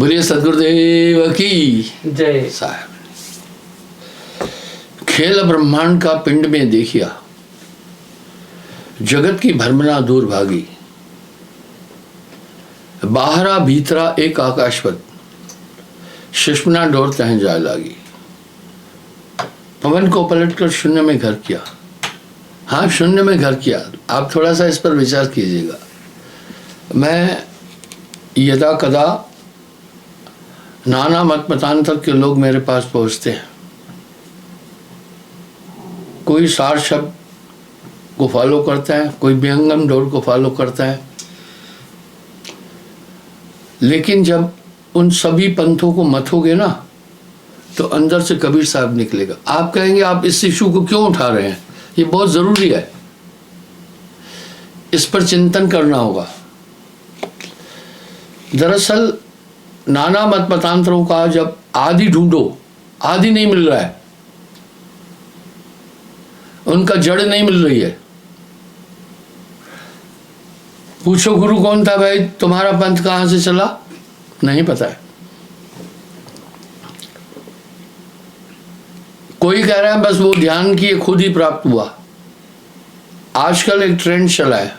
बोलिए सदगुरुदेव की जय। साहब। खेल ब्रह्मांड का पिंड में देखिया, जगत की भ्रमणा दूर भागी। बाहरा भीतरा एक आकाशवत, सुषमना डोर तह जा लागी। पवन को पलटकर शून्य में घर किया। हाँ, शून्य में घर किया। आप थोड़ा सा इस पर विचार कीजिएगा। मैं यदा कदा नाना मत मतांतर के लोग मेरे पास पहुंचते हैं। कोई सार शब्द को फॉलो करता है, कोई विहंगम डोर को फॉलो करता है, लेकिन जब उन सभी पंथों को मथोगे ना तो अंदर से कबीर साहब निकलेगा। आप कहेंगे आप इस इशू को क्यों उठा रहे हैं, ये बहुत जरूरी है, इस पर चिंतन करना होगा। दरअसल नाना मत मतांतरों का जब आदि ढूंढो, आदि नहीं मिल रहा है, उनका जड़ नहीं मिल रही है। पूछो गुरु कौन था भाई, तुम्हारा पंथ कहां से चला, नहीं पता है। कोई कह रहा है बस वो ध्यान किए खुद ही प्राप्त हुआ। आजकल एक ट्रेंड चला है,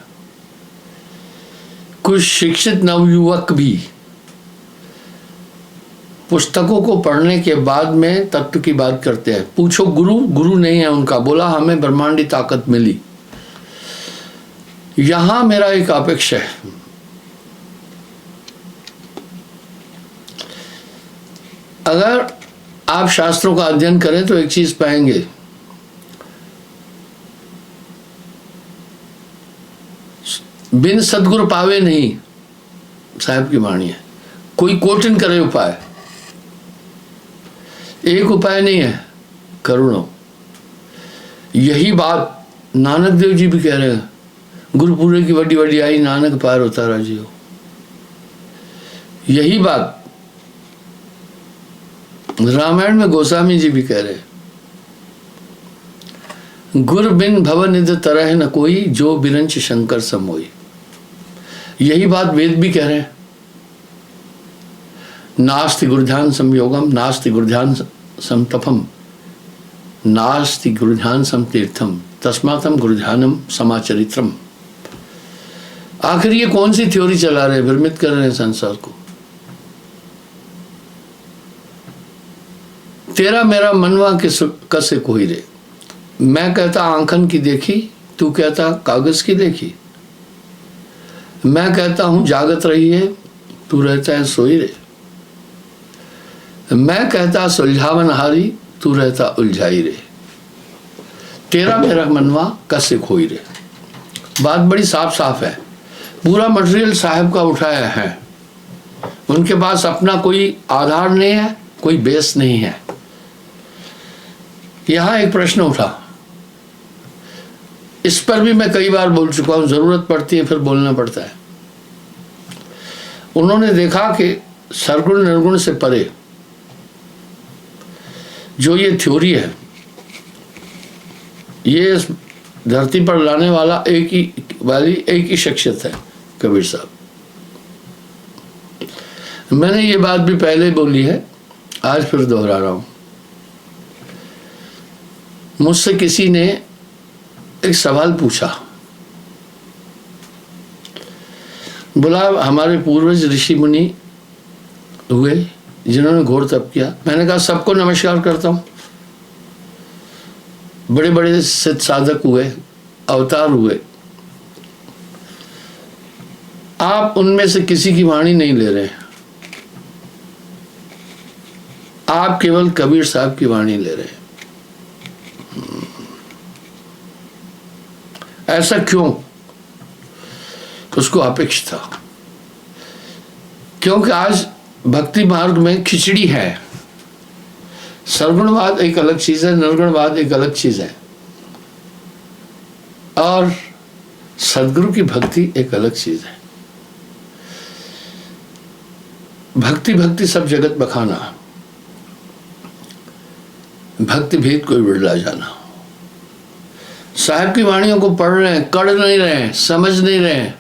कुछ शिक्षित नवयुवक भी पुस्तकों को पढ़ने के बाद में तत्व की बात करते हैं। पूछो गुरु, गुरु नहीं है उनका, बोला हमें ब्रह्मांडी ताकत मिली। यहां मेरा एक अपेक्षा है, अगर आप शास्त्रों का अध्ययन करें तो एक चीज पाएंगे, बिन सदगुरु पावे नहीं, साहब की वाणी है। कोई कोटिन करे उपाय, एक उपाय नहीं है, करुणों। यही बात नानक देव जी भी कह रहे हैं, गुरुपुरे की वड्डी वड्डी आई, नानक पार उतारा जियो। यही बात रामायण में गोस्वामी जी भी कह रहे हैं, गुर बिन भवनिध तरह न कोई, जो बिरंच शंकर समोई। यही बात वेद भी कह रहे हैं, नास्ति गुरुध्यान संयोगम, नास्ति गुरुध्यान समतपम, नास्ति गुरुध्यान समतीर्थम, तस्मातम गुरुध्यानम समाचरित्रम। आखिर ये कौन सी थ्योरी चला रहे हैं, भ्रमित कर रहे हैं संसार को। तेरा मेरा मनवा के कसे कोई रे, मैं कहता आंखन की देखी, तू कहता कागज की देखी। मैं कहता हूं जागत रही है, तू रहता है सोई रे। मैं कहता सुलझावन हारी, तू रहता उलझाई रे। तेरा मेरा मनवा कसे खोई रे। बात बड़ी साफ साफ है। पूरा मटेरियल साहब का उठाया है, उनके पास अपना कोई आधार नहीं है, कोई बेस नहीं है। यहां एक प्रश्न उठा, इस पर भी मैं कई बार बोल चुका हूं, जरूरत पड़ती है फिर बोलना पड़ता है। उन्होंने देखा कि सरगुण निर्गुण से परे जो ये थ्योरी है, ये इस धरती पर लाने वाला एक ही शख्सियत है, कबीर साहब। मैंने ये बात भी पहले बोली है, आज फिर दोहरा रहा हूं। मुझसे किसी ने एक सवाल पूछा, बोला हमारे पूर्वज ऋषि मुनि हुए जिन्होंने घोर तप किया। मैंने कहा सबको नमस्कार करता हूं, बड़े बड़े सिद्ध साधक हुए, अवतार हुए, आप उनमें से किसी की वाणी नहीं ले रहे हैं, आप केवल कबीर साहब की वाणी ले रहे हैं। ऐसा क्यों? उसको अपेक्षा था, क्योंकि आज भक्ति मार्ग में खिचड़ी है। सरगुणवाद एक अलग चीज है, निर्गुणवाद एक अलग चीज है, और सदगुरु की भक्ति एक अलग चीज है। भक्ति भक्ति सब जगत बखाना, भक्ति भेद कोई बिड़ला जाना। साहब की वाणियों को पढ़ रहे हैं, कड़ नहीं रहे हैं, समझ नहीं रहे हैं।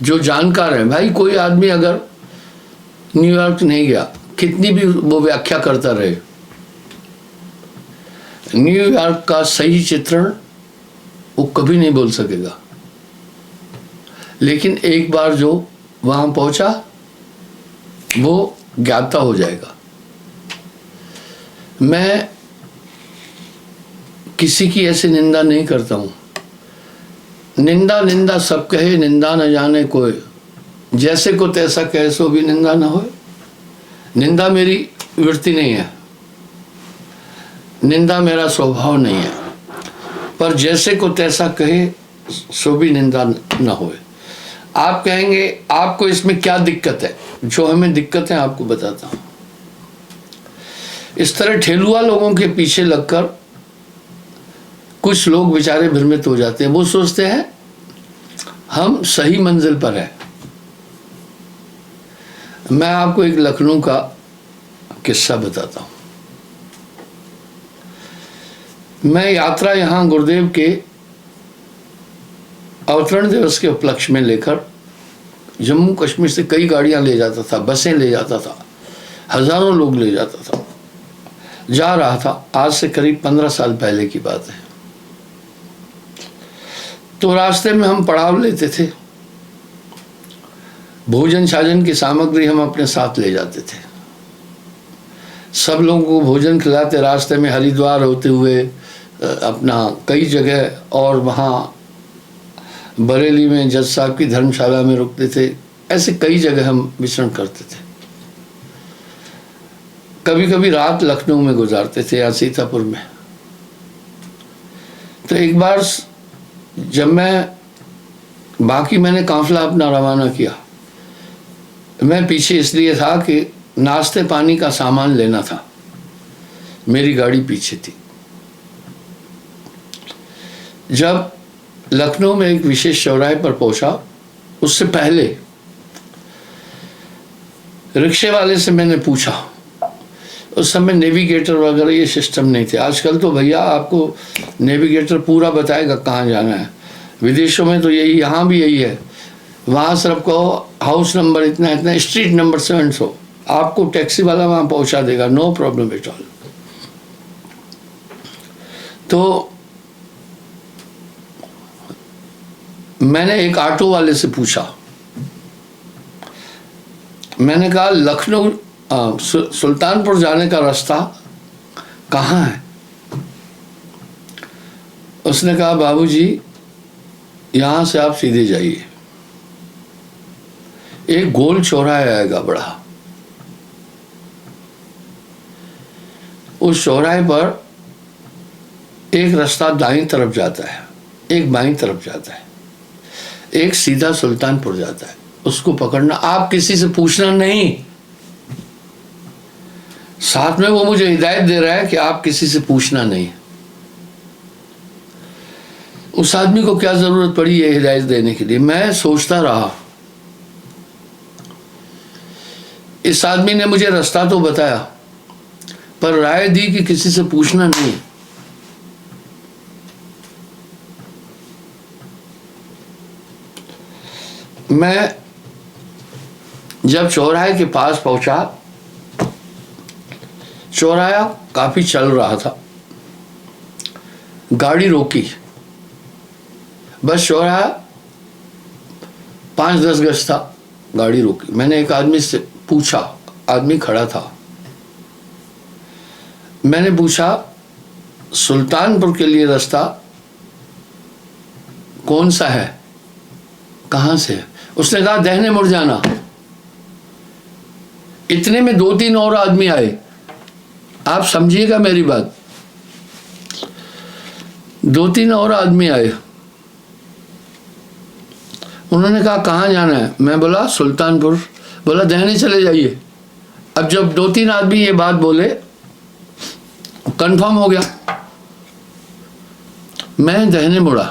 जो जानकार है भाई, कोई आदमी अगर न्यूयॉर्क नहीं गया, कितनी भी वो व्याख्या करता रहे, न्यूयॉर्क का सही चित्रण वो कभी नहीं बोल सकेगा। लेकिन एक बार जो वहां पहुंचा वो ज्ञाता हो जाएगा। मैं किसी की ऐसी निंदा नहीं करता हूं। निंदा निंदा सब कहे, निंदा न जाने कोई, जैसे को तैसा कहे सो भी निंदा ना होए। निंदा मेरी वृत्ति नहीं है, निंदा मेरा स्वभाव नहीं है, पर जैसे को तैसा कहे सो भी निंदा ना होए। आप कहेंगे आपको इसमें क्या दिक्कत है? जो हमें दिक्कत है आपको बताता हूं। इस तरह ठेलुआ लोगों के पीछे लगकर कुछ लोग बेचारे भ्रमित हो जाते हैं। वो सोचते हैं हम सही मंजिल पर हैं। मैं आपको एक लखनऊ का किस्सा बताता हूं। मैं यात्रा यहां गुरुदेव के अवतरण दिवस के उपलक्ष्य में लेकर जम्मू कश्मीर से कई गाड़ियां ले जाता था, बसें ले जाता था, हजारों लोग ले जाता था, जा रहा था। आज से करीब 15 साल पहले की बात है। तो रास्ते में हम पड़ाव लेते थे, भोजन छाजन की सामग्री हम अपने साथ ले जाते थे, सब लोगों को भोजन खिलाते। रास्ते में हरिद्वार होते हुए अपना कई जगह, और वहाँ बरेली में जज साहब की धर्मशाला में रुकते थे। ऐसे कई जगह हम विचरण करते थे। कभी कभी रात लखनऊ में गुजारते थे या सीतापुर में। तो एक बार जब मैंने काफिला अपना रवाना किया, मैं पीछे इसलिए था कि नाश्ते पानी का सामान लेना था। मेरी गाड़ी पीछे थी। जब लखनऊ में एक विशेष चौराहे पर पहुंचा, उससे पहले रिक्शे वाले से मैंने पूछा। उस समय नेविगेटर वगैरह ये सिस्टम नहीं थे। आजकल तो भैया आपको नेविगेटर पूरा बताएगा कहाँ जाना है। विदेशों में तो यही, यहाँ भी यही है। वहाँ सिर्फ कहो हाउस नंबर इतना इतना, स्ट्रीट नंबर 700, आपको टैक्सी वाला वहाँ पहुँचा देगा, नो प्रॉब्लम एट ऑल। तो मैंने एक ऑटो वाले से पूछा, मैंने कहा लखनऊ सुल्तानपुर जाने का रास्ता कहाँ है? उसने कहा बाबूजी यहां से आप सीधे जाइए, एक गोल चौराहा आएगा बड़ा, उस चौराहे पर एक रास्ता दाईं तरफ जाता है, एक बाईं तरफ जाता है, एक सीधा सुल्तानपुर जाता है, उसको पकड़ना। आप किसी से पूछना नहीं। साथ में वो मुझे हिदायत दे रहा है कि आप किसी से पूछना नहीं। उस आदमी को क्या जरूरत पड़ी ये हिदायत देने के लिए? मैं सोचता रहा। इस आदमी ने मुझे रास्ता तो बताया, पर राय दी कि किसी से पूछना नहीं। मैं जब चौराहे के पास पहुंचा, चौराहा काफी चल रहा था, गाड़ी रोकी। बस चौराहा 5-10 गज था, गाड़ी रोकी। मैंने एक आदमी से पूछा, आदमी खड़ा था। मैंने पूछा सुल्तानपुर के लिए रास्ता कौन सा है, कहां से है? उसने कहा दाहिने मुड़ जाना। इतने में 2-3 और आदमी आए। आप समझिएगा मेरी बात। 2-3 और आदमी आए। उन्होंने कहा कहाँ जाना है? मैं बोला सुल्तानपुर। बोला दाहिने चले जाइए। अब जब 2-3 आदमी ये बात बोले, कंफर्म हो गया। मैं दाहिने मुड़ा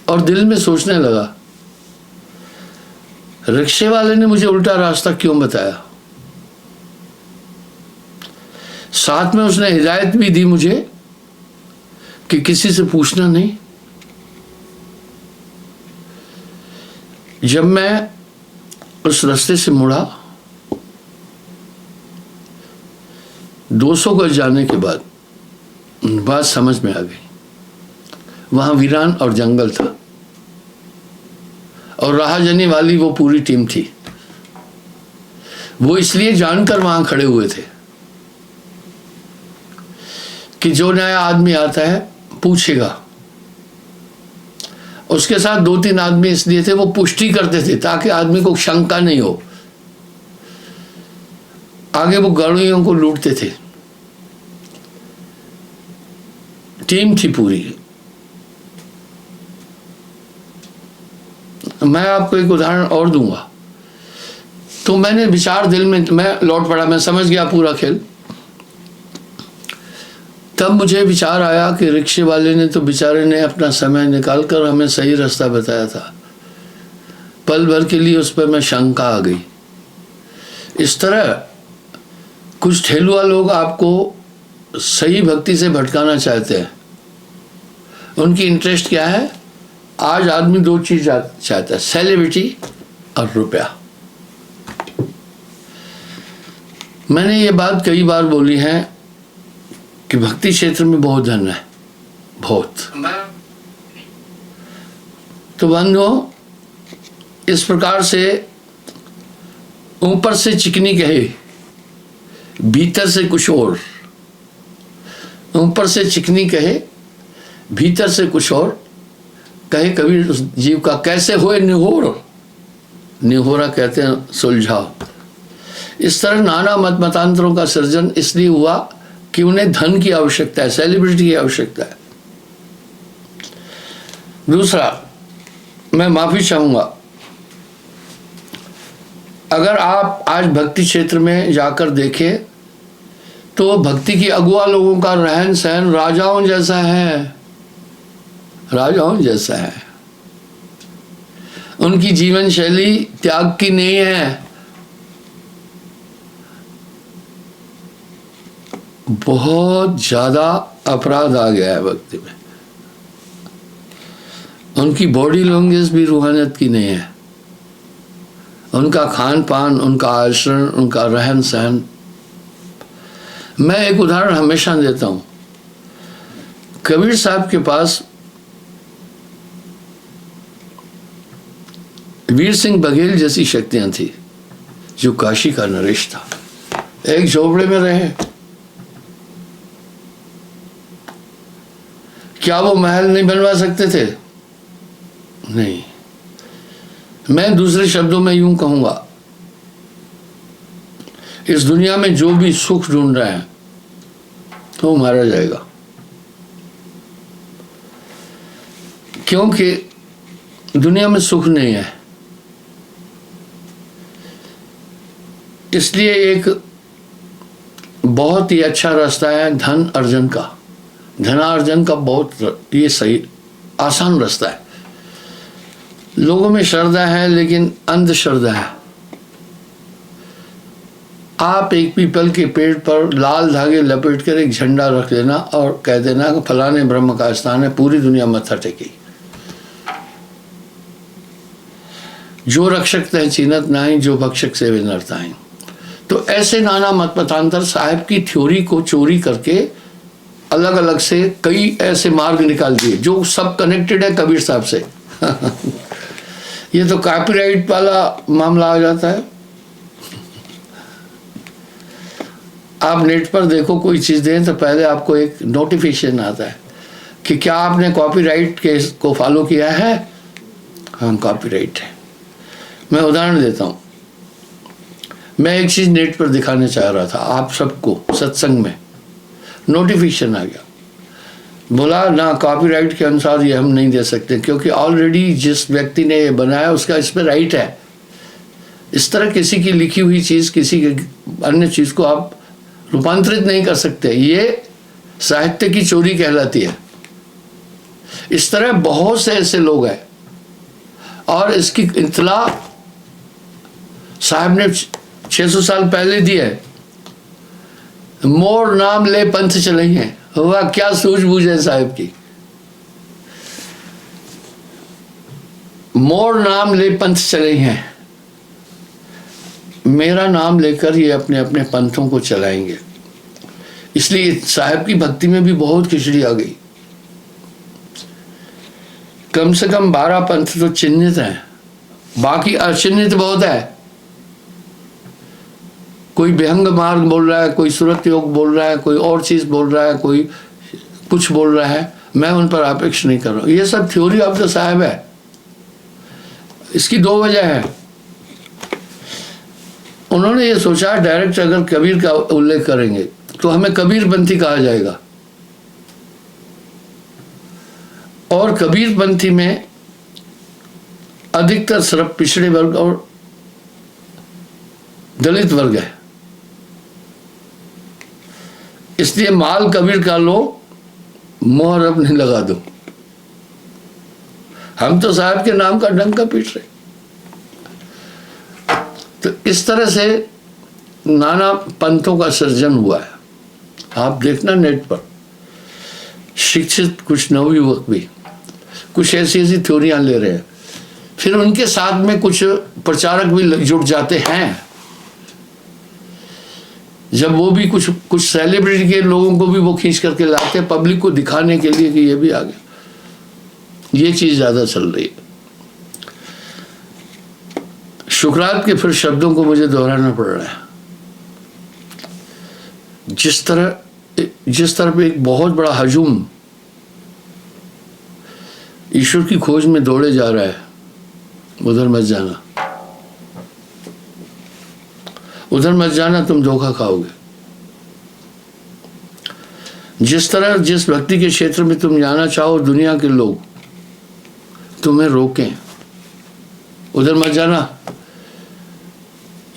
और दिल में सोचने लगा, रिक्शे वाले ने मुझे उल्टा रास्ता क्यों बताया? साथ में उसने हिदायत भी दी मुझे कि किसी से पूछना नहीं। जब मैं उस रास्ते से मुड़ा। 200 गज जाने के बाद बात समझ में आ गई। वहां वीरान और जंगल था और राहजनी वाली वो पूरी टीम थी। वो इसलिए जानकर वहां खड़े हुए थे कि जो नया आदमी आता है पूछेगा। उसके साथ 2-3 आदमी इसलिए थे, वो पुष्टि करते थे ताकि आदमी को शंका नहीं हो। आगे वो गाड़ियों को लूटते थे। टीम थी पूरी। मैं आपको एक उदाहरण और दूंगा। तो मैंने विचार दिल में, मैं लौट पड़ा, मैं समझ गया पूरा खेल। तब मुझे विचार आया कि रिक्शे वाले ने तो बेचारे ने अपना समय निकालकर हमें सही रास्ता बताया था। पल भर के लिए उस पर मैं शंका आ गई। इस तरह कुछ ठेलुआ लोग आपको सही भक्ति से भटकाना चाहते हैं। उनकी इंटरेस्ट क्या है? आज आदमी 2 चीज चाहता है, सेलिब्रिटी और रुपया। मैंने ये बात कई बार बोली है कि भक्ति क्षेत्र में बहुत धन है, बहुत। तो बंधुओं, इस प्रकार से ऊपर से चिकनी कहे, भीतर से कुछ और। ऊपर से चिकनी कहे, भीतर से कुछ और कहे कबीर उस जीव का। कैसे होए निहोर, निहोरा कहते हैं सुलझाओ। इस तरह नाना मत मतांतरों का सृजन इसलिए हुआ कि उन्हें धन की आवश्यकता है, सेलिब्रिटी की आवश्यकता है। दूसरा, मैं माफी चाहूंगा, अगर आप आज भक्ति क्षेत्र में जाकर देखें तो भक्ति की अगुआ लोगों का रहन सहन राजाओं जैसा है, राजाओं जैसा है। उनकी जीवन शैली त्याग की नहीं है। बहुत ज्यादा अपराध आ गया है भक्ति में। उनकी बॉडी लैंग्वेज भी रूहानियत की नहीं है। उनका खान पान, उनका आचरण, उनका रहन सहन। मैं एक उदाहरण हमेशा देता हूं। कबीर साहब के पास वीर सिंह बघेल जैसी शक्तियां थी, जो काशी का नरेश था। एक झोपड़े में रहे। क्या वो महल नहीं बनवा सकते थे? नहीं। मैं दूसरे शब्दों में यूं कहूंगा, इस दुनिया में जो भी सुख ढूंढ रहे हैं तो मारा जाएगा, क्योंकि दुनिया में सुख नहीं है। इसलिए एक बहुत ही अच्छा रास्ता है धन अर्जन का। धनार्जन का बहुत ये सही आसान रास्ता है। लोगों में श्रद्धा है लेकिन अंधश्रद्धा है। आप एक पीपल के पेड़ पर लाल धागे लपेट कर एक झंडा रख देना और कह देना कि फलाने ब्रह्म का स्थान है, पूरी दुनिया मत्था टेकेगी। जो रक्षक तह चीनत नाही, जो भक्षक सेवे नरताई। तो ऐसे नाना मत मतांतर साहिब की थ्योरी को चोरी करके अलग अलग से कई ऐसे मार्ग निकाल दिए जो सब कनेक्टेड है कबीर साहब से। ये तो कॉपीराइट वाला मामला आ जाता है। आप नेट पर देखो कोई चीज दें तो पहले आपको एक नोटिफिकेशन आता है कि क्या आपने कॉपीराइट केस को फॉलो किया है। हाँ, कॉपीराइट है। मैं उदाहरण देता हूं। मैं एक चीज नेट पर दिखाने चाह रहा था आप सबको, सत्संग में नोटिफिकेशन आ गया, बोला ना कॉपीराइट के अनुसार ये हम नहीं दे सकते, क्योंकि ऑलरेडी जिस व्यक्ति ने ये बनाया उसका इस पर राइट है। इस तरह किसी की लिखी हुई चीज, किसी की अन्य चीज को आप रूपांतरित नहीं कर सकते। ये साहित्य की चोरी कहलाती है। इस तरह बहुत से ऐसे लोग हैं और इसकी इत्तला साहब ने 600 साल पहले दी है। मोर नाम ले पंथ चलेंगे, हुआ क्या सूझबूझ है साहब की। मोर नाम ले पंथ चले हैं। मेरा नाम लेकर ये अपने अपने पंथों को चलाएंगे। इसलिए साहब की भक्ति में भी बहुत खिचड़ी आ गई। कम से कम 12 पंथ तो चिन्हित हैं, बाकी अचिन्हित बहुत है। कोई विहंग मार्ग बोल रहा है, कोई सुरत योग बोल रहा है, कोई और चीज बोल रहा है, कोई कुछ बोल रहा है। मैं उन पर अपेक्षा नहीं कर रहा हूं। ये सब थ्योरी ऑफ द साहब है। इसकी 2 वजह है। उन्होंने ये सोचा डायरेक्ट अगर कबीर का उल्लेख करेंगे तो हमें कबीरपंथी कहा जाएगा, और कबीरपंथी में अधिकतर सिर्फ पिछड़े वर्ग और दलित वर्ग है। इसलिए माल कबीर का लो, मोहर अब नहीं लगा दो। हम तो साहब के नाम का डंका पीट रहे। तो इस तरह से नाना पंथों का सृजन हुआ है। आप देखना नेट पर, शिक्षित कुछ नवयुवक भी कुछ ऐसी ऐसी थ्योरियां ले रहे हैं, फिर उनके साथ में कुछ प्रचारक भी जुड़ जाते हैं। जब वो भी कुछ सेलिब्रिटी के लोगों को भी वो खींच करके लाते हैं पब्लिक को दिखाने के लिए कि ये भी आ गया। ये चीज ज्यादा चल रही है। शुक्रात के फिर शब्दों को मुझे दोहराना पड़ रहा है। जिस तरह एक बहुत बड़ा हजूम ईश्वर की खोज में दौड़े जा रहा है, उधर मत जाना, उधर मत जाना, तुम धोखा खाओगे। जिस व्यक्ति के क्षेत्र में तुम जाना चाहो, दुनिया के लोग तुम्हें रोकें, उधर मत जाना,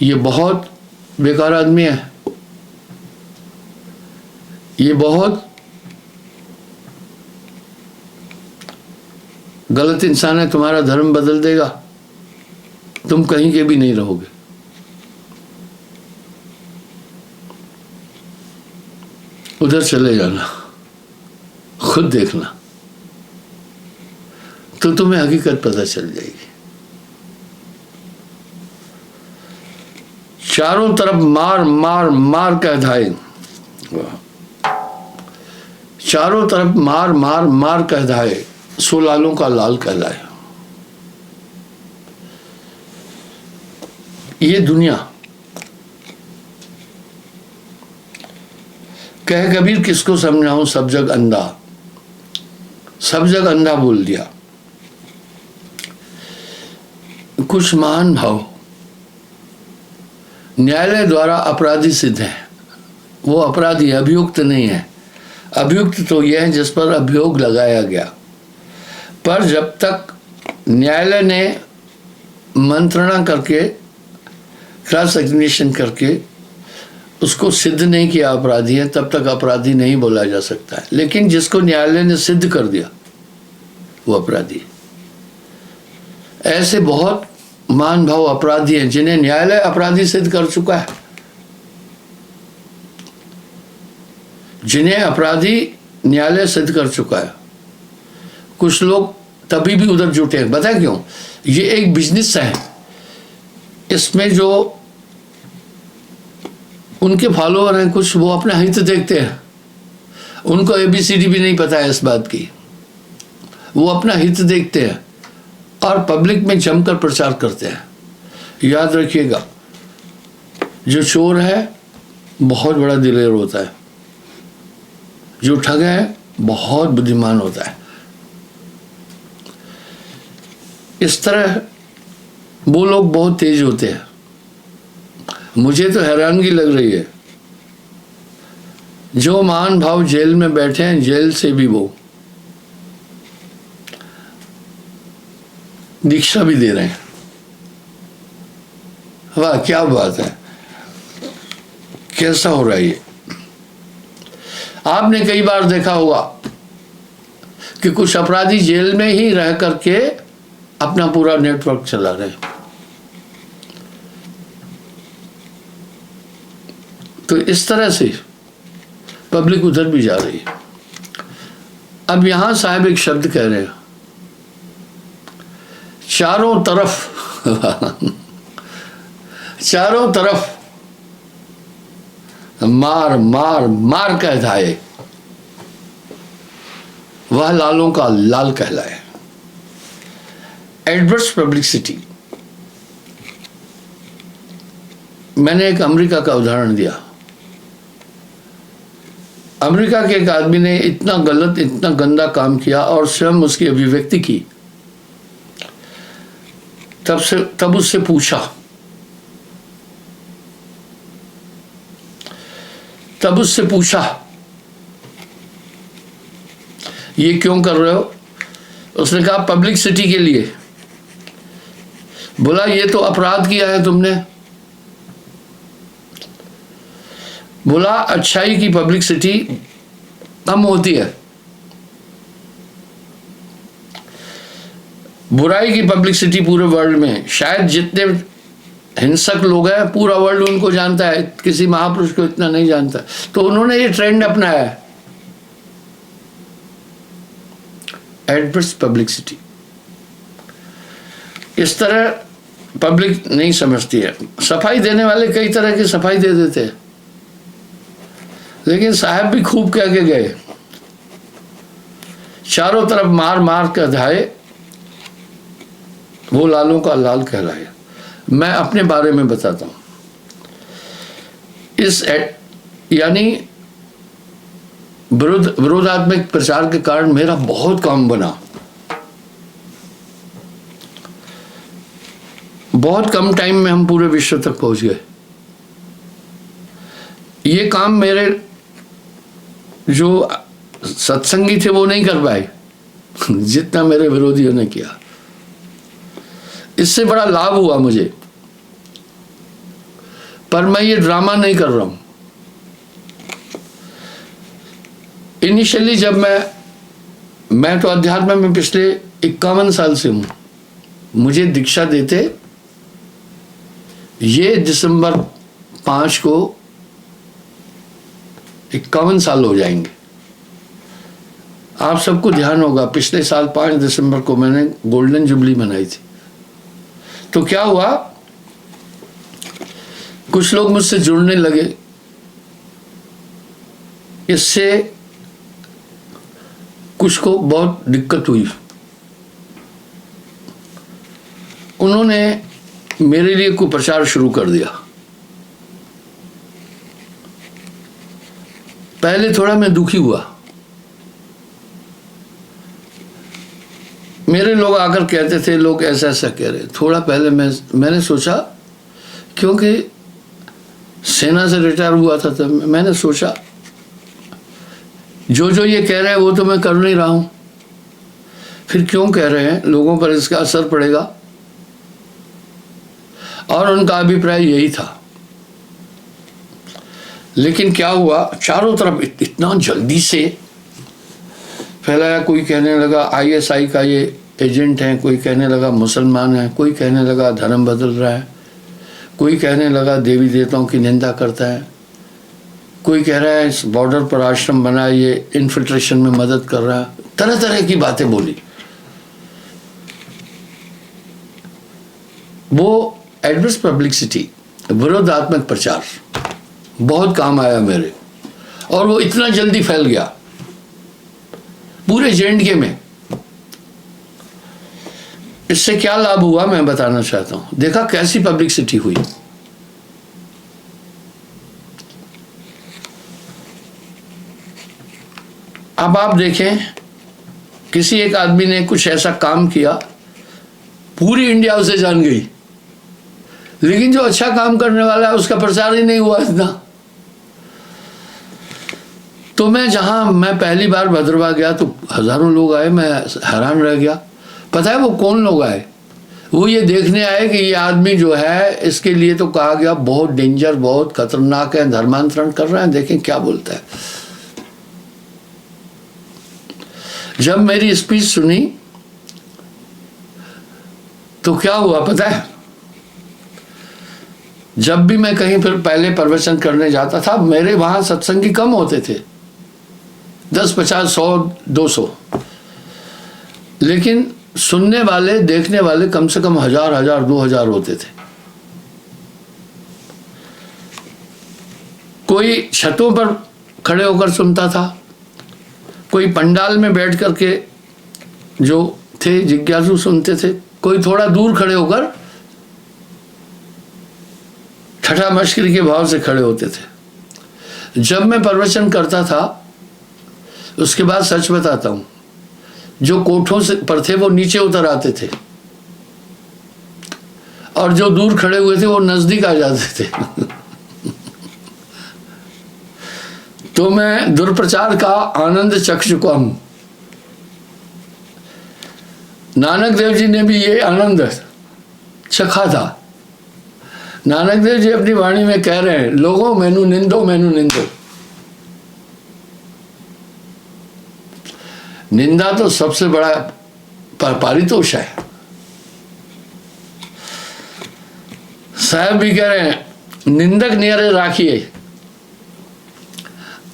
ये बहुत बेकार आदमी है, ये बहुत गलत इंसान है, तुम्हारा धर्म बदल देगा, तुम कहीं के भी नहीं रहोगे। उधर चले जाना, खुद देखना, तो तुम्हें हकीकत पता चल जाएगी। चारों तरफ मार मार मार कह धाए, चारों तरफ मार मार मार कह धाए, सो लालों का लाल कह धाए। ये दुनिया कह कबीर किसको समझाऊं, सब जग अंधा, सब जग अंधा बोल दिया। कुछ महान भाव न्यायालय द्वारा अपराधी सिद्ध है। वो अपराधी अभियुक्त नहीं है। अभियुक्त तो यह है जिस पर अभियोग लगाया गया, पर जब तक न्यायालय ने मंत्रणा करके, क्रॉस एग्जामिनेशन करके उसको सिद्ध नहीं किया अपराधी है, तब तक अपराधी नहीं बोला जा सकता है। लेकिन जिसको न्यायालय ने सिद्ध कर दिया वो अपराधी है। ऐसे बहुत महान भाव अपराधी हैं जिन्हें न्यायालय अपराधी सिद्ध कर चुका है, जिन्हें अपराधी न्यायालय सिद्ध कर चुका है। कुछ लोग तभी भी उधर जुटे हैं, पता है क्यों? ये एक बिजनेस है। इसमें जो उनके फॉलोअर हैं कुछ, वो अपना हित देखते हैं, उनको ABCD भी नहीं पता है इस बात की। वो अपना हित देखते हैं और पब्लिक में जमकर प्रचार करते हैं। याद रखिएगा, जो चोर है बहुत बड़ा दिलेर होता है, जो ठग है बहुत बुद्धिमान होता है। इस तरह वो लोग बहुत तेज होते हैं। मुझे तो हैरानगी लग रही है, जो महान भाव जेल में बैठे हैं, जेल से भी वो दीक्षा भी दे रहे हैं। वाह, क्या बात है, कैसा हो रहा है ये। आपने कई बार देखा होगा कि कुछ अपराधी जेल में ही रह करके अपना पूरा नेटवर्क चला रहे हैं। तो इस तरह से पब्लिक उधर भी जा रही है। अब यहां साहब एक शब्द कह रहे हैं, चारों तरफ चारों तरफ मार मार मार कह धाये, वह लालों का लाल कहलाए। एडवर्स पब्लिसिटी, मैंने एक अमेरिका का उदाहरण दिया। अमेरिका के एक आदमी ने इतना गलत, इतना गंदा काम किया और स्वयं उसकी अभिव्यक्ति की। तब उससे पूछा, ये क्यों कर रहे हो? उसने कहा पब्लिसिटी के लिए। बोला ये तो अपराध किया है तुमने। बोला अच्छाई की पब्लिसिटी कम होती है, बुराई की पब्लिसिटी पूरे वर्ल्ड में, शायद जितने हिंसक लोग हैं पूरा वर्ल्ड उनको जानता है, किसी महापुरुष को इतना नहीं जानता। तो उन्होंने ये ट्रेंड अपनाया है, एडवर्स पब्लिसिटी। इस तरह पब्लिक नहीं समझती है। सफाई देने वाले कई तरह की सफाई दे देते हैं, लेकिन साहब भी खूब कह के गए, चारों तरफ मार मार कर धाये, वो लालों का लाल कहलाए। मैं अपने बारे में बताता हूं। यानी विरोधात्मक प्रचार के कारण मेरा बहुत काम बना। बहुत कम टाइम में हम पूरे विश्व तक पहुंच गए। ये काम मेरे जो सत्संगी थे वो नहीं कर पाए जितना मेरे विरोधियों ने किया। इससे बड़ा लाभ हुआ मुझे, पर मैं ये ड्रामा नहीं कर रहा हूं। इनिशियली जब मैं तो अध्यात्म में पिछले 51 साल से हूं। मुझे दीक्षा देते ये दिसंबर 5 को 51 साल हो जाएंगे। आप सबको ध्यान होगा पिछले साल 5 दिसंबर को मैंने गोल्डन जुबली मनाई थी। तो क्या हुआ, कुछ लोग मुझसे जुड़ने लगे, इससे कुछ को बहुत दिक्कत हुई। उन्होंने मेरे लिए कुप्रचार शुरू कर दिया। पहले थोड़ा मैं दुखी हुआ। मेरे लोग आकर कहते थे, लोग ऐसा ऐसा कह रहे। थोड़ा पहले मैंने सोचा, क्योंकि सेना से रिटायर हुआ था, तब मैंने सोचा जो ये कह रहे हैं वो तो मैं कर नहीं रहा हूं, फिर क्यों कह रहे हैं? लोगों पर इसका असर पड़ेगा। और उनका अभिप्राय यही था। लेकिन क्या हुआ, चारों तरफ इतना जल्दी से फैलाया। कोई कहने लगा ISI का ये एजेंट है, कोई कहने लगा मुसलमान है, कोई कहने लगा धर्म बदल रहा है, कोई कहने लगा देवी देवताओं की निंदा करता है, कोई कह रहा है इस बॉर्डर पर आश्रम बना ये इन्फिल्ट्रेशन में मदद कर रहा है। तरह तरह की बातें बोली। वो एडवर्स पब्लिसिटी, विरोधात्मक प्रचार बहुत काम आया मेरे, और वो इतना जल्दी फैल गया पूरे J&K में। इससे क्या लाभ हुआ मैं बताना चाहता हूं। देखा कैसी पब्लिसिटी हुई। अब आप देखें, किसी एक आदमी ने कुछ ऐसा काम किया, पूरी इंडिया उसे जान गई, लेकिन जो अच्छा काम करने वाला है उसका प्रचार ही नहीं हुआ इतना। तो मैं पहली बार भद्रवाह गया तो हजारों लोग आए, मैं हैरान रह गया। पता है वो कौन लोग आए? वो ये देखने आए कि ये आदमी जो है, इसके लिए तो कहा गया बहुत डेंजर, बहुत खतरनाक है, धर्मांतरण कर रहे हैं, देखें क्या बोलता है। जब मेरी स्पीच सुनी तो क्या हुआ पता है? जब भी मैं कहीं फिर पहले प्रवचन करने जाता था, मेरे वहां सत्संगी कम होते थे, 10, 50, 100, 200, लेकिन सुनने वाले, देखने वाले कम से कम 1000, 2000 होते थे। कोई छतों पर खड़े होकर सुनता था, कोई पंडाल में बैठ करके जो थे जिज्ञासु सुनते थे, कोई थोड़ा दूर खड़े होकर ठट्ठा मश्करी के भाव से खड़े होते थे। जब मैं प्रवचन करता था उसके बाद सच बताता हूं, जो कोठों से पर थे वो नीचे उतर आते थे और जो दूर खड़े हुए थे वो नजदीक आ जाते थे। तो मैं दुर्प्रचार का आनंद चख चुका हूं। नानक देव जी ने भी ये आनंद चखा था। नानक देव जी अपनी वाणी में कह रहे हैं, लोगों मैनू निंदो, मैनू निंदो। निंदा तो सबसे बड़ा पारितोष है। साहब भी कह रहे हैं, निंदक नियरे राखिए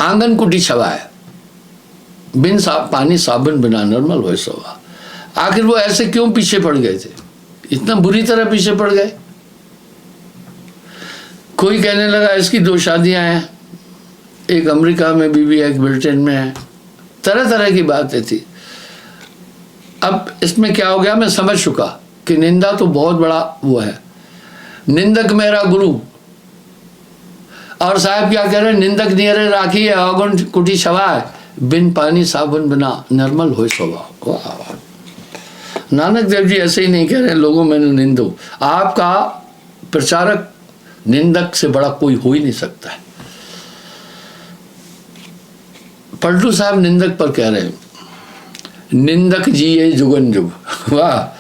आंगन कुटी छवाए, बिन पानी साबुन बिना नॉर्मल हो सवा। आखिर वो ऐसे क्यों पीछे पड़ गए थे, इतना बुरी तरह पीछे पड़ गए? कोई कहने लगा इसकी 2 शादियां हैं, एक अमेरिका में बीवी है, एक ब्रिटेन में है, तरह तरह की बातें थी। अब इसमें क्या हो गया, मैं समझ चुका कि निंदा तो बहुत बड़ा वो है। निंदक मेरा गुरु, और साहब क्या कह रहे हैं, निंदक नियरे राखी है आंगन कुटी छवाए, बिन पानी साबुन बिना निर्मल हो स्वभाव। वाह वाह। नानक देव जी ऐसे ही नहीं कह रहे लोगों मैंने निंदो। आपका प्रचारक निंदक से बड़ा कोई हो ही नहीं सकता है। पलटू साहब निंदक पर कह रहे हैं, निंदक जी ये जुगन जुग। वाह।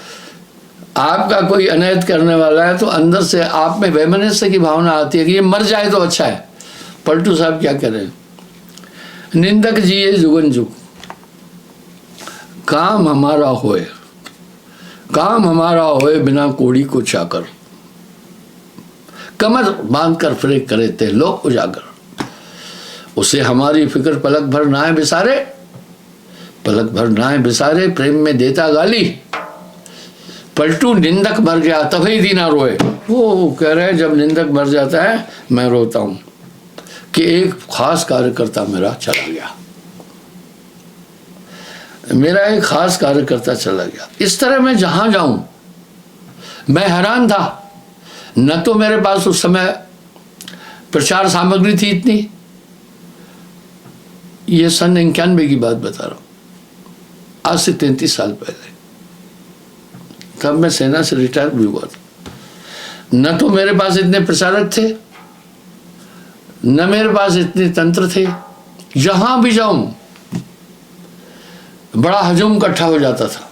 आपका कोई अनैत करने वाला है तो अंदर से आप में वैमनस्य की भावना आती है कि ये मर जाए तो अच्छा है। पलटू साहब क्या कह रहे हैं, निंदक जी ये जुगन जुग, काम हमारा होए, काम हमारा होए बिना कोड़ी को चाकर, कमर बांध कर फिरे करे ते लोग उजागर, उसे हमारी फिक्र पलक भर ना है बिसारे, पलक भर ना है बिसारे, प्रेम में देता गाली, पलटू निंदक मर गया तभी दीना रोए। वो कह रहे हैं जब निंदक मर जाता है मैं रोता हूं कि एक खास कार्यकर्ता मेरा चला गया, मेरा एक खास कार्यकर्ता चला गया। इस तरह मैं जहां जाऊं मैं हैरान था। न तो मेरे पास उस समय प्रचार सामग्री थी इतनी, ये सन 91 की बात बता रहा हूं, आज से 33 साल पहले, तब मैं सेना से रिटायर भी हुआ था। न तो मेरे पास इतने प्रचारक थे, न मेरे पास इतने तंत्र थे। जहां भी जाऊं बड़ा हजूम इकट्ठा हो जाता था।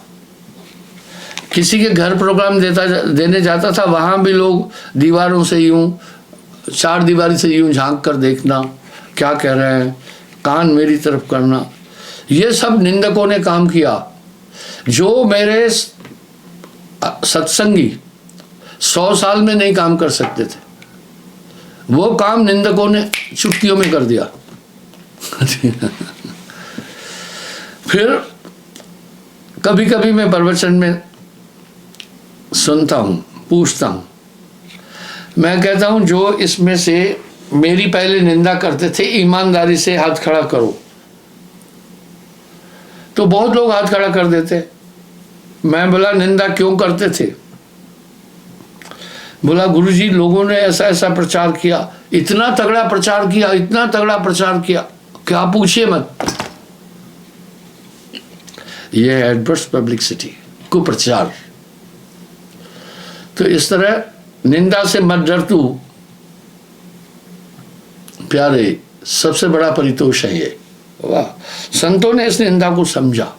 किसी के घर प्रोग्राम देने जाता था, वहां भी लोग दीवारों से यूं, 4 दीवारी से यूं झांक कर देखना क्या कह रहे हैं, कान मेरी तरफ करना। ये सब निंदकों ने काम किया। जो मेरे सत्संगी 100 साल में नहीं काम कर सकते थे, वो काम निंदकों ने चुटकियों में कर दिया। फिर कभी कभी मैं प्रवचन में सुनता हूं, पूछता हूं, मैं कहता हूं जो इसमें से मेरी पहले निंदा करते थे ईमानदारी से हाथ खड़ा करो, तो बहुत लोग हाथ खड़ा कर देते। मैं बोला निंदा क्यों करते थे? बोला गुरुजी लोगों ने ऐसा ऐसा प्रचार किया, इतना तगड़ा प्रचार किया, इतना तगड़ा प्रचार किया, क्या पूछिए मत। यह एडवर्स पब्लिसिटी, कुप्रचार। तो इस तरह निंदा से मत डर तू प्यारे, सबसे बड़ा परितोष है ये। वाह। संतों ने इस निंदा को समझा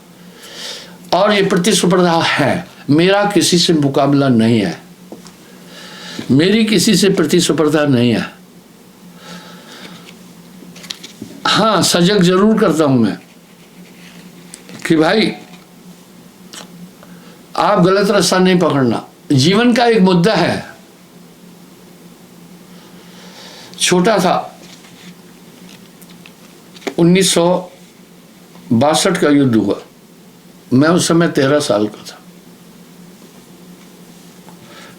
और ये प्रतिस्पर्धा है। मेरा किसी से मुकाबला नहीं है, मेरी किसी से प्रतिस्पर्धा नहीं है। हाँ, सजग जरूर करता हूं मैं कि भाई आप गलत रास्ता नहीं पकड़ना। जीवन का एक मुद्दा है। छोटा था, 1962 का युद्ध हुआ, मैं उस समय 13 साल का था।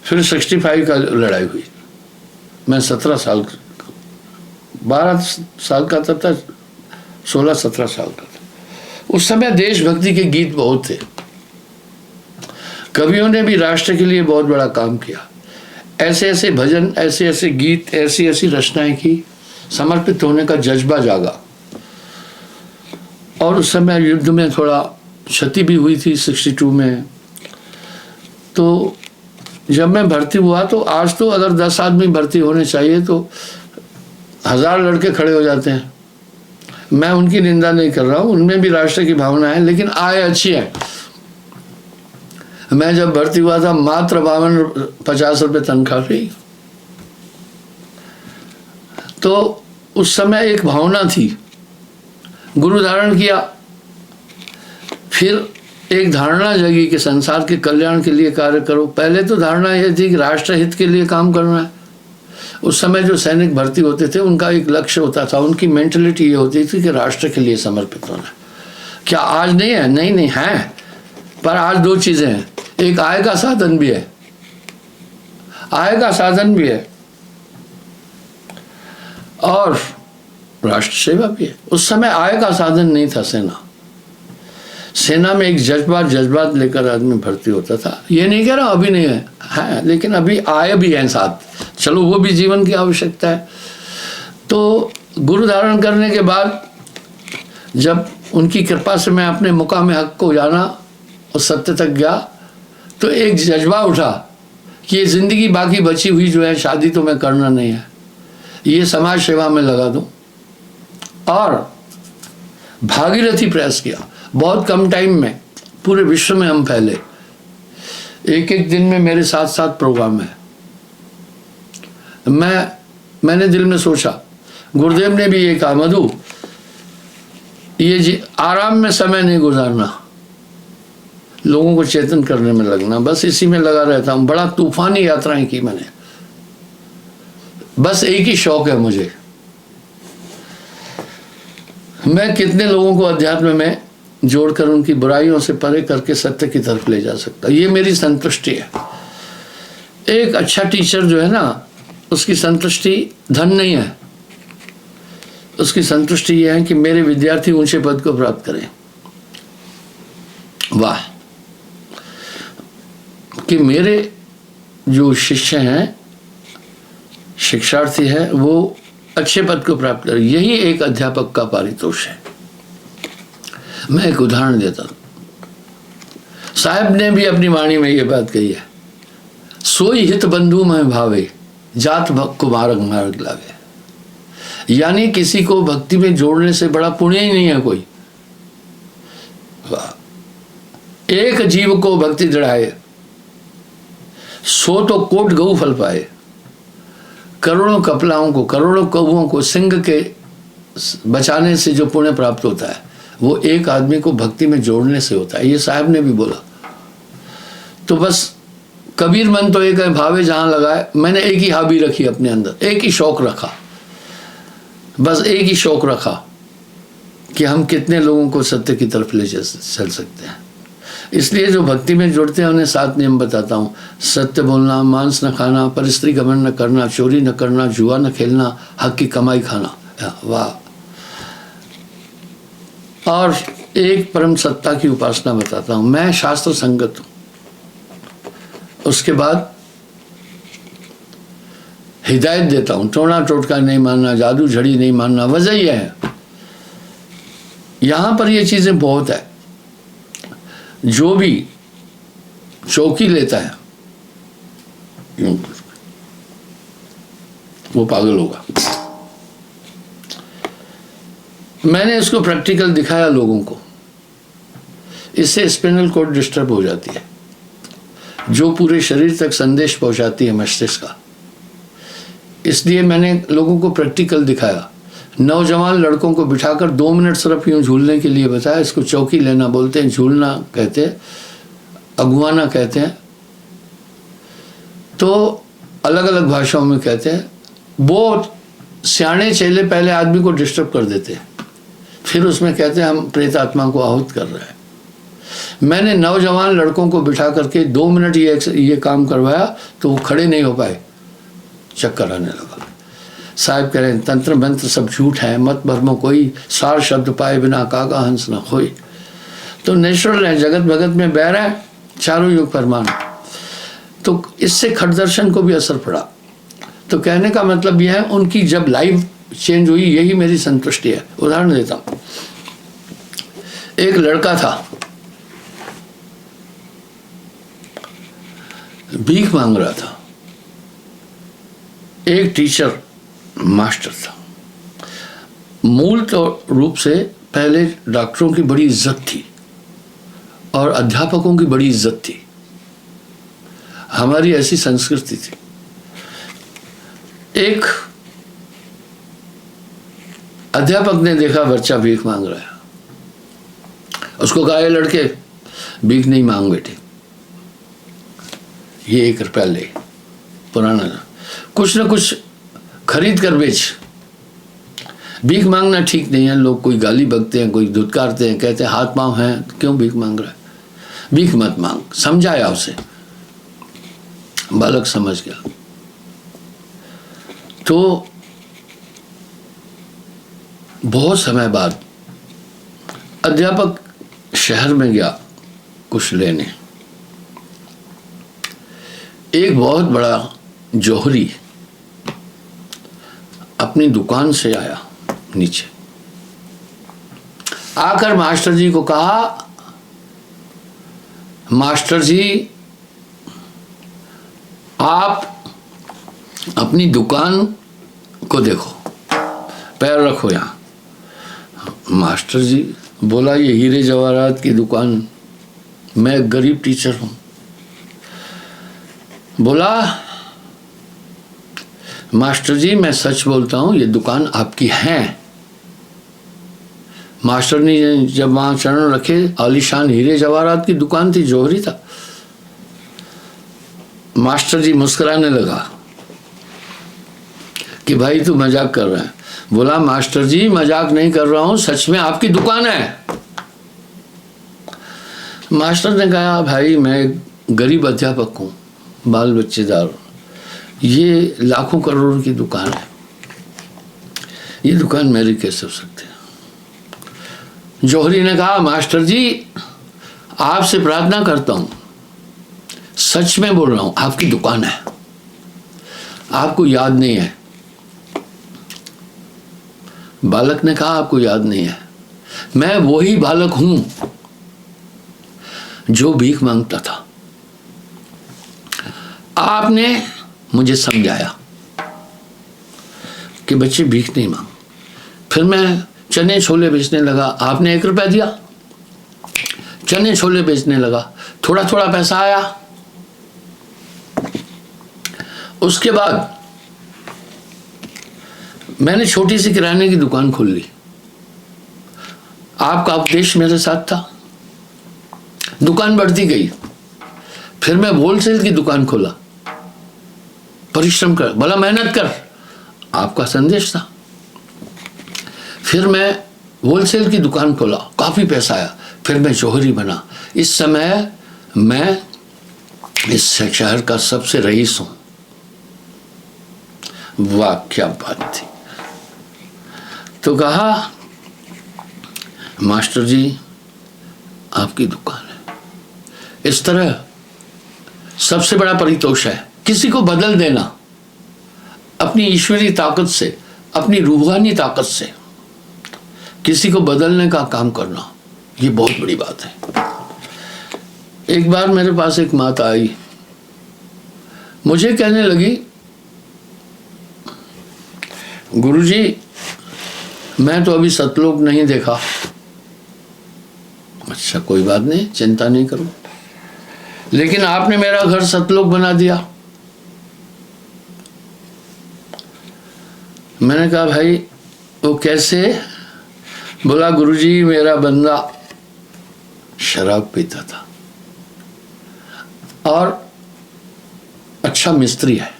फिर 65 का लड़ाई हुई, मैं 17 साल 12 साल का था, 16-17 साल का था। उस समय देशभक्ति के गीत बहुत थे, कवियों ने भी राष्ट्र के लिए बहुत बड़ा काम किया। ऐसे ऐसे भजन, ऐसे ऐसे गीत, ऐसी ऐसी रचनाएं की, समर्पित होने का जज्बा जागा। और उस समय युद्ध में थोड़ा क्षति भी हुई थी 62 में। तो जब मैं भर्ती हुआ तो आज तो अगर 10 आदमी भर्ती होने चाहिए तो 1000 लड़के खड़े हो जाते हैं। मैं उनकी निंदा नहीं कर रहा हूँ, उनमें भी राष्ट्र की भावना है, लेकिन आय अच्छी है। मैं जब भर्ती हुआ था मात्र 52-50 रुपये तनख्वाह थी। तो उस समय एक भावना थी, गुरु धारण किया, फिर एक धारणा जगी कि संसार के कल्याण के लिए कार्य करो। पहले तो धारणा यह थी कि राष्ट्र हित के लिए काम करना है। उस समय जो सैनिक भर्ती होते थे उनका एक लक्ष्य होता था, उनकी मेंटलिटी ये होती थी कि राष्ट्र के लिए समर्पित होना है। क्या आज नहीं है? नहीं है, पर आज दो चीजें हैं, एक आय का साधन भी है, आय का साधन भी है और राष्ट्र सेवा भी है। उस समय आय का साधन नहीं था सेना में एक जज्बात लेकर आदमी भर्ती होता था। ये नहीं कह रहा अभी नहीं है, लेकिन अभी आय भी है साथ, चलो वो भी जीवन की आवश्यकता है। तो गुरु धारण करने के बाद जब उनकी कृपा से मैं अपने मुकाम हक को जाना और सत्य तक गया, तो एक जज्बा उठा कि ये जिंदगी बाकी बची हुई जो है, शादी तो मैं करना नहीं है, ये समाज सेवा में लगा दूं। और भागीरथी प्रयास किया। बहुत कम टाइम में पूरे विश्व में हम फैले। एक दिन में मेरे 7 प्रोग्राम है। मैंने दिल में सोचा, गुरुदेव ने भी ये कहा, मधु ये आराम में समय नहीं गुजारना, लोगों को चेतन करने में लगना, बस इसी में लगा रहता हूँ। बड़ा तूफानी यात्राएं की मैंने, बस एक ही शौक है मुझे, मैं कितने लोगों को अध्यात्म में जोड़कर उनकी बुराइयों से परे करके सत्य की तरफ ले जा सकता, ये मेरी संतुष्टि है। एक अच्छा टीचर जो है ना, उसकी संतुष्टि धन नहीं है, उसकी संतुष्टि यह है कि मेरे विद्यार्थी ऊंचे पद को प्राप्त करें। वाह, कि मेरे जो शिष्य हैं, शिक्षार्थी है, वो अच्छे पद को प्राप्त करें, यही एक अध्यापक का पारितोष है। मैं एक उदाहरण देता हूं, साहब ने भी अपनी वाणी में ये बात कही है, सोई हित बंधु में भावे, जात भक्त को मार्ग लावे। यानी किसी को भक्ति में जोड़ने से बड़ा पुण्य ही नहीं है कोई। एक जीव को भक्ति जड़ाए, सो तो कोट गऊ फल पाए। करोड़ों कपलाओं को, करोड़ों कौओं को सिंह के बचाने से जो पुण्य प्राप्त होता है, वो एक आदमी को भक्ति में जोड़ने से होता है। ये साहब ने भी बोला। तो बस कबीर मन तो एक है, भावे जहां लगाए। मैंने एक ही हॉबी रखी अपने अंदर, एक ही शौक रखा, बस एक ही शौक रखा कि हम कितने लोगों को सत्य की तरफ ले चल सकते हैं। इसलिए जो भक्ति में जुड़ते हैं उन्हें 7 नियम बताता हूँ। सत्य बोलना, मांस न खाना, परस्त्री गमन न करना, चोरी न करना, जुआ न खेलना, हक की कमाई खाना। वाह। और एक परम सत्ता की उपासना बताता हूँ। मैं शास्त्र संगत हूँ। उसके बाद हिदायत देता हूँ, टोना टोटका नहीं मानना, जादू झड़ी नहीं मानना। वजह यह है, यहाँ पर ये चीज़ें बहुत है। जो भी चौकी लेता है वो पागल होगा। मैंने इसको प्रैक्टिकल दिखाया लोगों को, इससे स्पिनल कॉर्ड डिस्टर्ब हो जाती है, जो पूरे शरीर तक संदेश पहुंचाती है मस्तिष्क का। इसलिए मैंने लोगों को प्रैक्टिकल दिखाया। नौजवान लड़कों को बिठाकर 2 मिनट सिर्फ यूं झूलने के लिए बताया। इसको चौकी लेना बोलते हैं, झूलना कहते हैं, अगुआना कहते हैं, तो अलग अलग भाषाओं में कहते हैं। वो सियाने चेले पहले आदमी को डिस्टर्ब कर देते हैं, फिर उसमें कहते हैं हम प्रेत आत्मा को आहूत कर रहे हैं। मैंने नौजवान लड़कों को बिठा करके 2 मिनट ये काम करवाया तो वो खड़े नहीं हो पाए, चक्कर आने लगा। साहब कह रहे हैं तंत्र मंत्र सब झूठ है, मत भरमो कोई, सार शब्द पाए बिना कागा हंस न खोई। तो नेचुरल है, जगत भगत में बैर है, चारों युग फरमान। तो इससे खट दर्शन को भी असर पड़ा। तो कहने का मतलब यह है उनकी जब लाइफ चेंज हुई, यही मेरी संतुष्टि है। उदाहरण देता हूं, एक लड़का था, भीख मांग रहा था। एक टीचर मास्टर था। मूल रूप से पहले डॉक्टरों की बड़ी इज्जत थी और अध्यापकों की बड़ी इज्जत थी, हमारी ऐसी संस्कृति थी। एक अध्यापक ने देखा बच्चा भीख मांग रहा है, उसको कहा, लड़के भीख नहीं मांग बेटे, ये 1 रुपया ले, पुराना कुछ ना कुछ खरीद कर बेच। भीख मांगना ठीक नहीं है, लोग कोई गाली बकते हैं, कोई धुतकारते हैं, कहते हैं हाथ पांव हैं, क्यों भीख मांग रहा है, भीख मत मांग। समझाया उसे, बालक समझ गया। तो बहुत समय बाद अध्यापक शहर में गया कुछ लेने। एक बहुत बड़ा जौहरी अपनी दुकान से आया नीचे, आकर मास्टर जी को कहा, मास्टर जी आप अपनी दुकान को देखो, पैर रखो यहाँ। मास्टर जी बोला, ये हीरे जवाहरात की दुकान, मैं गरीब टीचर हूं। बोला, मास्टर जी मैं सच बोलता हूं, ये दुकान आपकी है। मास्टर ने जब वहां चरण रखे, आलीशान हीरे जवाहरात की दुकान थी, जौहरी था। मास्टर जी मुस्कुराने लगा कि भाई तू मजाक कर रहा है। बोला, मास्टर जी मजाक नहीं कर रहा हूं, सच में आपकी दुकान है। मास्टर ने कहा, भाई मैं गरीब अध्यापक हूं, बाल बच्चेदार, ये लाखों करोड़ों की दुकान है, ये दुकान मेरी कैसे हो सकती है। जौहरी ने कहा, मास्टर जी आपसे प्रार्थना करता हूं, सच में बोल रहा हूं, आपकी दुकान है, आपको याद नहीं है। बालक ने कहा, आपको याद नहीं है, मैं वही बालक हूं जो भीख मांगता था। आपने मुझे समझाया कि बच्चे भीख नहीं मांग। फिर मैं चने छोले बेचने लगा, आपने 1 रुपया दिया, चने छोले बेचने लगा, थोड़ा थोड़ा पैसा आया। उसके बाद मैंने छोटी सी किराने की दुकान खोल ली, आपका उपदेश मेरे साथ था, दुकान बढ़ती गई। फिर मैं होलसेल की दुकान खोला, परिश्रम कर, भला मेहनत कर, आपका संदेश था। फिर मैं होलसेल की दुकान खोला, काफी पैसा आया, फिर मैं जौहरी बना। इस समय मैं इस शहर का सबसे रईस हूं। वाह क्या बात थी। तो कहा, मास्टर जी आपकी दुकान है। इस तरह सबसे बड़ा परितोष है किसी को बदल देना, अपनी ईश्वरीय ताकत से, अपनी रूहानी ताकत से किसी को बदलने का काम करना, ये बहुत बड़ी बात है। एक बार मेरे पास एक माता आई, मुझे कहने लगी, गुरुजी मैं तो अभी सतलोक नहीं देखा। अच्छा कोई बात नहीं, चिंता नहीं करो, लेकिन आपने मेरा घर सतलोक बना दिया। मैंने कहा भाई वो कैसे? बोला, गुरुजी मेरा बंदा शराब पीता था और अच्छा मिस्त्री है।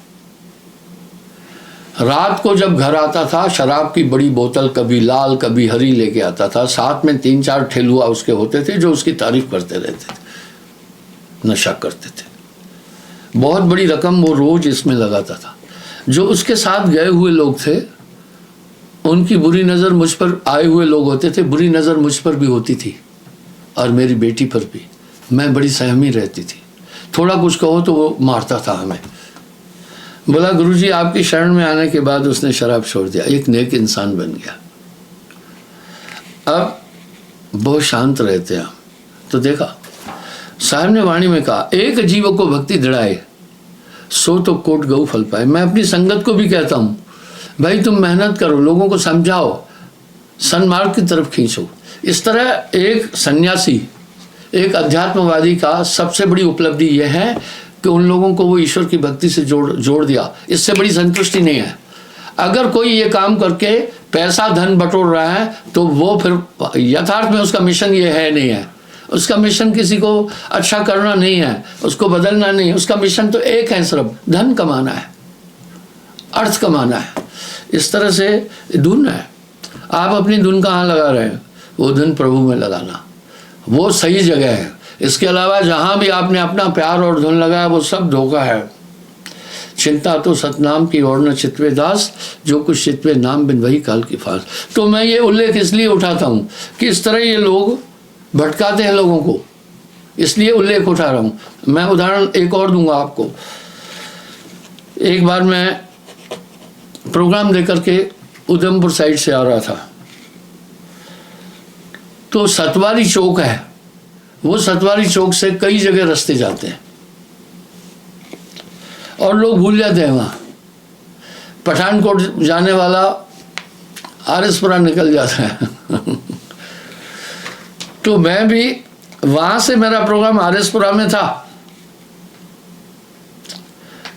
रात को जब घर आता था, शराब की बड़ी बोतल कभी लाल कभी हरी लेके आता था, साथ में 3-4 ठेलुआ उसके होते थे जो उसकी तारीफ करते रहते थे, नशा करते थे। बहुत बड़ी रकम वो रोज इसमें लगाता था। जो उसके साथ गए हुए लोग थे उनकी बुरी नज़र मुझ पर, आए हुए लोग होते थे, बुरी नज़र मुझ पर भी होती थी और मेरी बेटी पर भी। मैं बड़ी सहमी रहती थी, थोड़ा कुछ कहो तो वो मारता था हमें। बोला गुरुजी आपकी शरण में आने के बाद उसने शराब छोड़ दिया, एक नेक इंसान बन गया। अब बहुत शांत रहते हैं हम। तो देखा साहब ने वाणी में कहा, एक जीव को भक्ति दृढ़ाए सो तो कोट गऊ फल पाए। मैं अपनी संगत को भी कहता हूँ भाई तुम मेहनत करो, लोगों को समझाओ, सन्मार्ग की तरफ खींचो। इस तरह एक सन्यासी, एक अध्यात्मवादी का सबसे बड़ी उपलब्धि यह है कि उन लोगों को वो ईश्वर की भक्ति से जोड़ दिया। इससे बड़ी संतुष्टि नहीं है। अगर कोई ये काम करके पैसा धन बटोर रहा है तो वो फिर यथार्थ में उसका मिशन ये है नहीं है। उसका मिशन किसी को अच्छा करना नहीं है, उसको बदलना नहीं है। उसका मिशन तो एक है, सिर्फ धन कमाना है, अर्थ कमाना है। इस तरह से धुन है। आप अपनी धुन कहाँ लगा रहे हैं? वो धुन प्रभु में लगाना, वो सही जगह है। इसके अलावा जहाँ भी आपने अपना प्यार और धुन लगाया वो सब धोखा है। चिंता तो सतनाम की और न चितवे दास, जो कुछ चितवे नाम बिन वही काल की फास। तो मैं ये उल्लेख इसलिए उठाता हूँ कि इस तरह ये लोग भटकाते हैं लोगों को, इसलिए उल्लेख उठा रहा हूँ। मैं उदाहरण एक और दूंगा आपको। एक बार मैं प्रोग्राम देकर के उधमपुर साइड से आ रहा था, तो सतवारी चौक है, वो सतवारी चौक से कई जगह रास्ते जाते हैं और लोग भूल जाते हैं। वहाँ पठानकोट जाने वाला आरएसपुरा निकल जाता है। तो मैं भी वहाँ से, मेरा प्रोग्राम आरएसपुरा में था,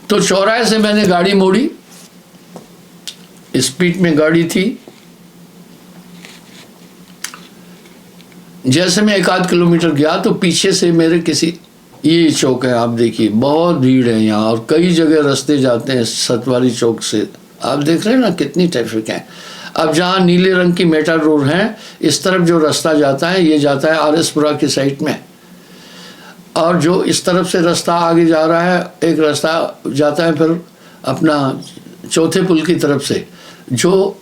तो चौराहे से मैंने गाड़ी मोड़ी, स्पीड में गाड़ी थी। जैसे मैं 1-8 किलोमीटर गया तो पीछे से मेरे किसी, ये चौक है आप देखिए, बहुत भीड़ है यहाँ और कई जगह रास्ते जाते हैं सतवारी चौक से। आप देख रहे हैं ना कितनी ट्रैफिक है। अब जहाँ नीले रंग की मेटा रोड है, इस तरफ जो रास्ता जाता है ये जाता है आरएसपुरा की साइड में, और जो इस तरफ से रास्ता आगे जा रहा है, एक रास्ता जाता है फिर अपना चौथे पुल की तरफ से, जो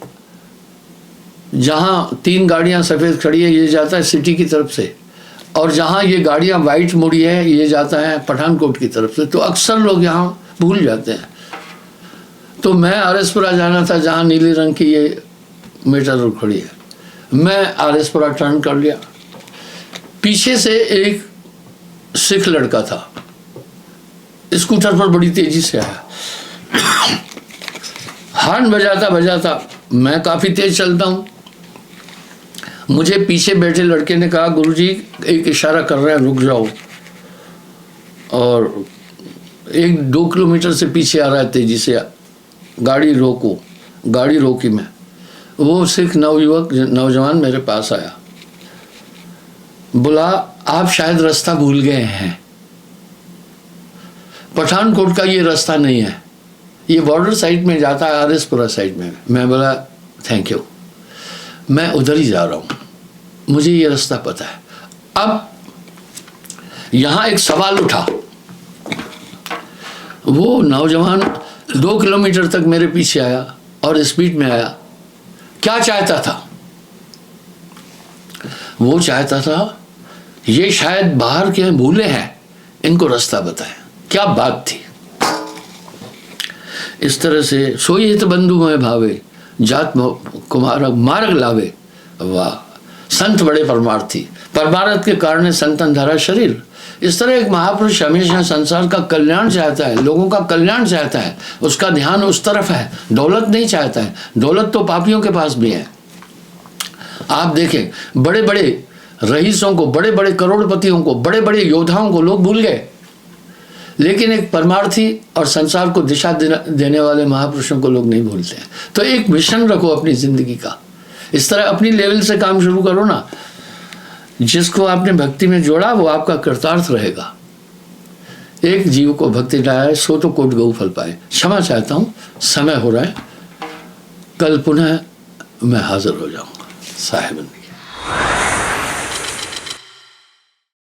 जहाँ 3 गाड़ियाँ सफ़ेद खड़ी है ये जाता है सिटी की तरफ से, और जहाँ ये गाड़ियाँ वाइट मुड़ी है ये जाता है पठानकोट की तरफ से। तो अक्सर लोग यहाँ भूल जाते हैं। तो मैं आरएसपुरा जाना था जहाँ नीले रंग की ये मेटा रोड खड़ी है, मैं आरएसपुरा टर्न कर लिया। पीछे से एक सिख लड़का था, स्कूटर पर बड़ी तेजी से आया, हॉर्न बजाता बजाता। मैं काफ़ी तेज चलता हूँ। मुझे पीछे बैठे लड़के ने कहा गुरुजी एक इशारा कर रहे हैं रुक जाओ, और 1-2 किलोमीटर से पीछे आ रहा है तेजी से, गाड़ी रोको। गाड़ी रोकी मैं। वो सिख नौजवान मेरे पास आया, बोला आप शायद रास्ता भूल गए हैं, पठानकोट का ये रास्ता नहीं है, ये बॉर्डर साइड में जाता है आरएसपुरा साइड में। मैं बोला थैंक यू, मैं उधर ही जा रहा हूँ, मुझे ये रास्ता पता है। अब यहाँ एक सवाल उठा। वो नौजवान 2 किलोमीटर तक मेरे पीछे आया और स्पीड में आया। क्या चाहता था? वो चाहता था ये शायद बाहर के भूले हैं, इनको रास्ता बताएं। क्या बात थी। इस तरह से सोई हित बंधु में भावे, जात कुमार मार्ग लावे। वाह, संत बड़े परमार्थी, परमार्थ के कारण संतन धरा शरीर। इस तरह एक महापुरुष हमेशा संसार का कल्याण चाहता है, लोगों का कल्याण चाहता है, उसका ध्यान उस तरफ है, दौलत नहीं चाहता है। दौलत तो पापियों के पास भी है। आप देखें बड़े बड़े रईसों को, बड़े बड़े करोड़पतियों को, बड़े बड़े योद्धाओं को लोग भूल गए, लेकिन एक परमार्थी और संसार को दिशा देने वाले महापुरुषों को लोग नहीं भूलते हैं। तो एक मिशन रखो अपनी जिंदगी का, इस तरह अपनी लेवल से काम शुरू करो ना। जिसको आपने भक्ति में जोड़ा वो आपका कृतार्थ रहेगा। एक जीव को भक्ति लाए सो तो कोट गऊ फल पाए। क्षमा चाहता हूँ, समय हो रहा है, कल पुनः मैं हाजिर हो जाऊंगा साहिबन।